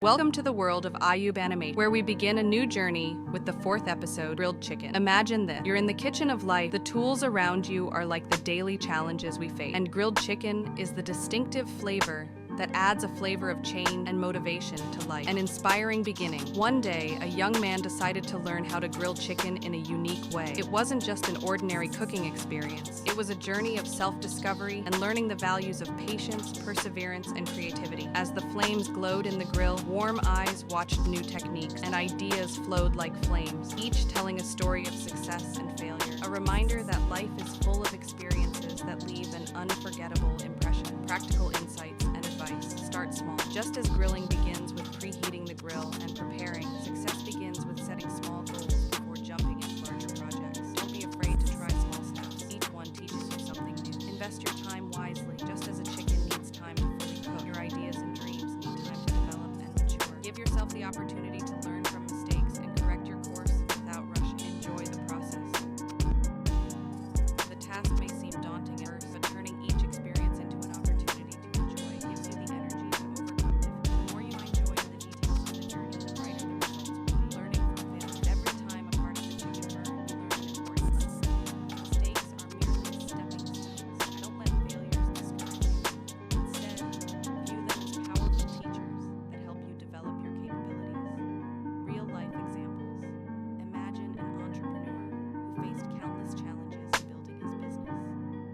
Welcome to the world of Ayub Animation, where we begin a new journey with the fourth episode, Grilled Chicken. Imagine this. You're in the kitchen of life. The tools around you are like the daily challenges we face. And grilled chicken is the distinctive flavor that adds a flavor of change and motivation to life. An inspiring beginning. One day, a young man decided to learn how to grill chicken in a unique way. It wasn't just an ordinary cooking experience. It was a journey of self-discovery and learning the values of patience, perseverance, and creativity. As the flames glowed in the grill, warm eyes watched new techniques, and ideas flowed like flames, each telling a story of success and failure. A reminder that life is full of experiences that leave an unforgettable impression. Practical insights and advice. Start small. Just as grilling begins with preheating the grill and preparing, success begins with setting small goals before jumping into larger projects. Don't be afraid to try small steps. Each one teaches you something new. Invest your time wisely. Just as a chicken needs time to fully cook, your ideas and dreams need time to develop and mature. Give yourself the opportunity to learn from mistakes and correct your course without rushing. Enjoy the process. The task may seem daunting at first, but turning each experience into an opportunity to enjoy gives you the energy to overcome difficulty. The more you enjoy the details of the journey, the brighter the results will be. Learning from failure. Every time a part of the chicken burns, you learn an important lesson. Mistakes are merely stepping stones. Don't let failures discourage you. Instead, view them as powerful teachers that help you develop your capabilities. Real-life examples. Imagine an entrepreneur who faced countless challenges in building his business,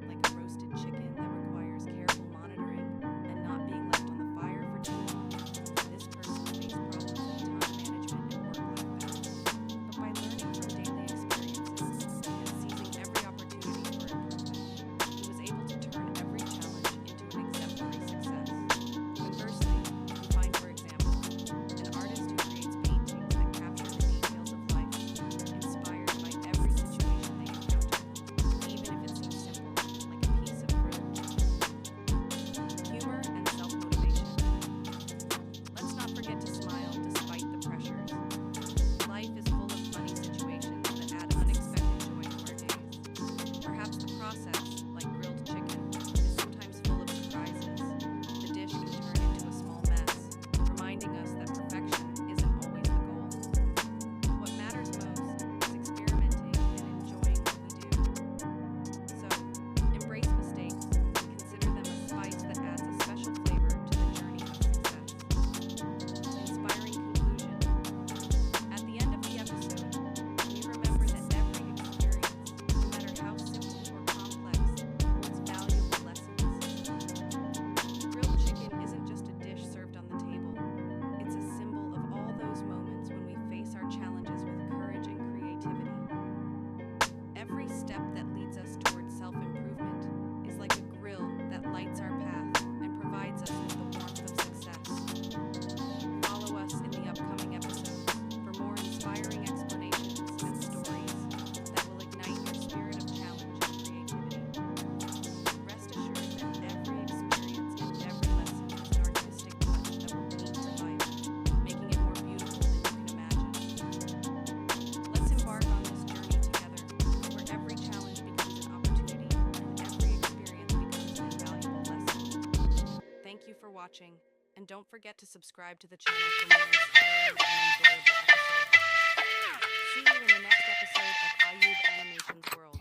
like a roasted chicken that requires careful monitoring and not being left on the fire for too long. This person faced problems with time management and work-life balance. But by learning from daily experiences and seizing every opportunity for improvement, he was able to turn every challenge into an exemplary success. Conversely, you find, for example, an artist who creates paintings that capture the details of life, inspired by every situation they encounter, even if it seems simple, like a piece of grilled chicken. Humor and self-motivation. Let's not forget to smile despite the pressures. Life is full of funny situations that add unexpected joy to our days. Perhaps the process, like grilled chicken, is sometimes full of surprises. The dish can turn into a small mess, reminding us that perfection isn't always the goal. What matters most is experimenting and enjoying what we do. So, embrace mistakes and consider them a spice that adds a special flavor to the journey of success. Inspiring conclusion. At the end of the episode, we remember that every experience, no matter how simple or complex, holds valuable lessons. Grilled chicken isn't just a dish served on the table. It's a symbol of all those moments when we face our challenges with courage and creativity. Every step that leads us towards self-improvement is like a grill that lights our path and provides us with the warmth of success. Follow us in the upcoming episodes for more inspiring explanations and stories that will ignite your spirit of challenge and creativity. Rest assured that every experience and every lesson is an artistic touch that will paint to life, making it more beautiful than you can imagine. Let's embark on this journey together, where every challenge becomes an opportunity and every experience becomes an invaluable lesson. Thank you for watching, and don't forget to subscribe to the channel for more inspiring and enjoyable episodes. See you in the next episode of Ayub Animation's World.